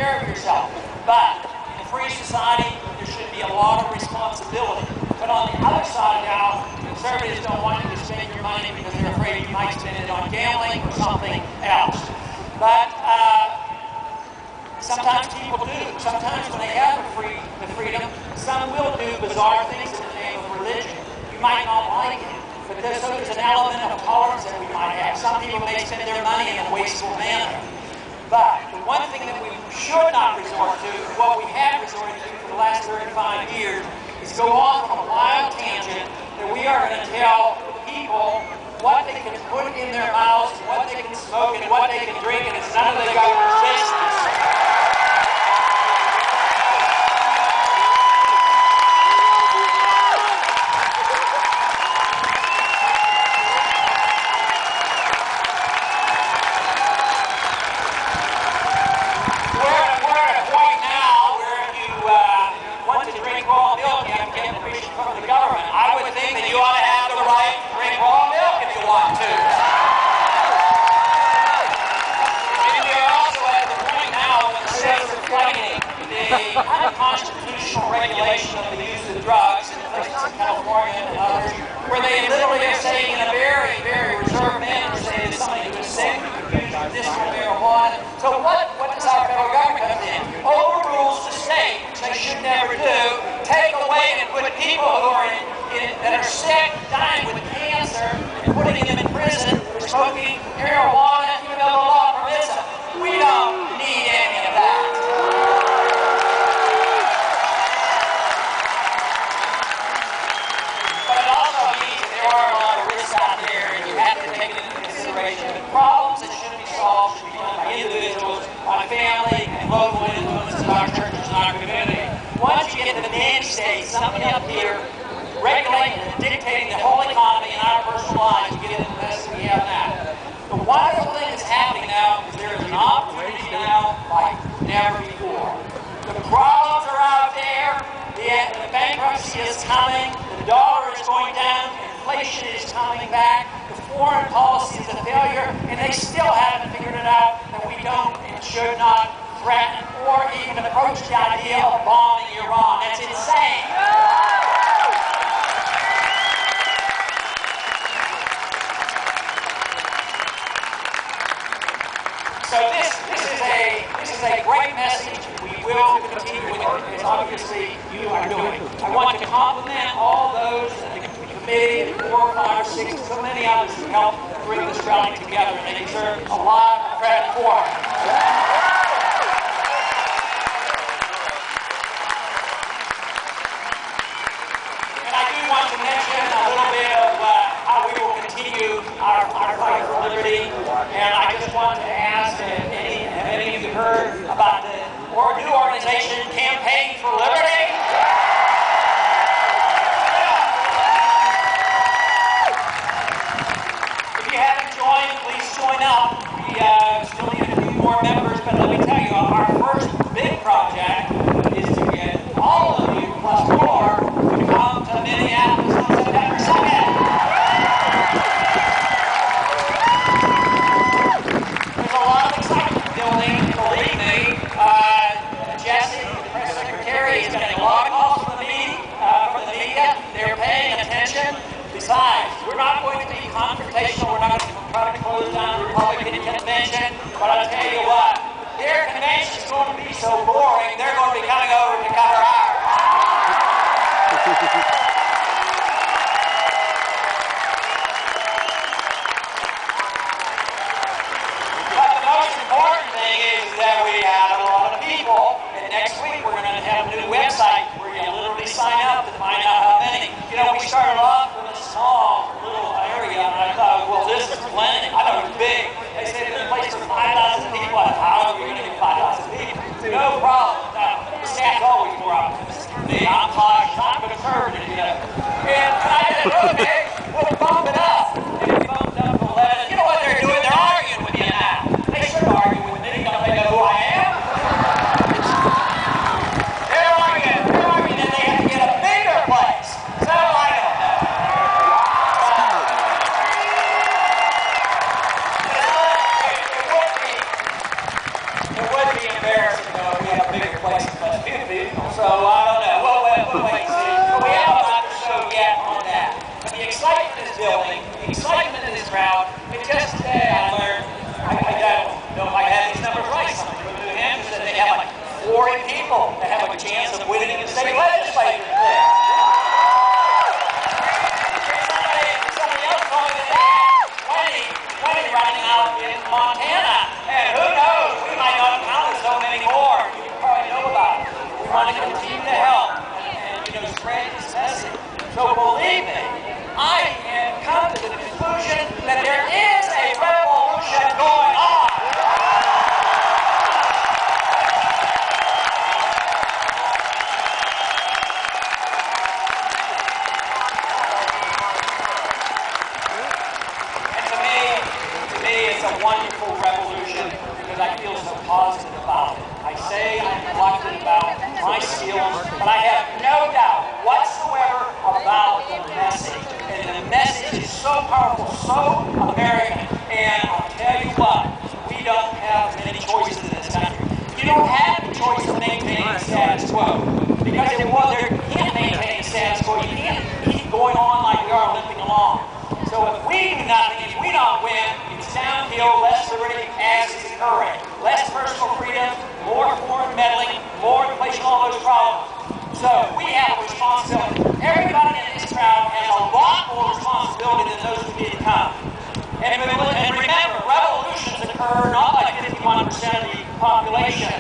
care of yourself. But in a free society, there should be a lot of responsibility. But on the other side now, conservatives don't want you to spend your money because they're afraid you might spend it on gambling or something else. But sometimes people do. Sometimes when they have the freedom, some will do bizarre things in the name of religion. You might not like it, but there's an element of tolerance that we might have. Some people may spend their money in a wasteful manner. But the one thing that we should not resort to, what we have resorted to for the last 35 years, is go off on a wild tangent that we are going to tell people what they can put in their mouths, what they can smoke, and what they can drink, and it's none of the government's business. Unconstitutional regulation of the use of drugs in places in California and others, where they literally are saying in a very, very reserved manner, saying that somebody who is sick could use medicinal marijuana. So what does our federal government come in? Overrules the state, which they should never do, take away and put people who are that are sick, dying with cancer, and putting them in prison for smoking marijuana, even though the law permits it. We don't need any of that. The problems that should be solved should be done by individuals, by family, and local influences in our churches and our community. Once you get to the nanny state, somebody up here regulating and dictating the whole economy and our personal lives, you get into the mess that we have now. The wonderful thing that's happening now is there is an opportunity now like never before. The problems are out there, the bankruptcy is coming, the dollar is going down, inflation is coming back, the foreign policy is a failure, and they still haven't figured it out that we don't and should not threaten or even approach the idea of bombing Iran. That's insane. So this is a great message. We will continue with it, as obviously you are doing. I want to compliment all those in the committee, 4, 5, 6, so many others who helped bring this rally together, and they deserve a lot of credit for it. And I do want to mention a little bit of how we will continue our fight for liberty. And I just want to ask, have any of you heard about the new organization, Campaign for Liberty? If you haven't joined, please join up. We still need a few more members, but let me tell you, our first big project is to get all of you, plus more, to come to Minneapolis on September 2nd. There's a lot of excitement building, believe me. Jesse, the press secretary, is getting a lot of calls from the media. They're paying attention. Besides, we're not going to be confrontational. We're not going to try to close down the Republican convention. But I'll tell you what, their convention is going to be so boring, they're just today I learned, I don't know if I have these numbers right, something from New Hampshire said they have like 40 people that have a chance of winning in the state legislature there. Somebody else told me that they have 20 running out in Montana. And who knows, we might not count so many more. You probably know about it. We want to continue to help and spread this message. So believe me, I have come to the conclusion that there is a revolution going on. And to me, it's a wonderful revolution because I feel so positive about it. I say I'm reluctant about my skills, but I have no doubt whatsoever about the message. And the message is so powerful, so American. And I'll tell you what, we don't have many choices in this country. You don't have the choice of maintaining the status quo. Because you can't maintain the status quo. You can't keep going on like we are limping along. So if we do nothing, if we don't win, it's downhill, less liberty as is encouraged. Less personal freedom, more foreign meddling, more inflation, all those problems. So we have a responsibility. Everybody in this crowd has a lot more responsibility than those who didn't come. And remember, revolutions occur not by 51% of the population,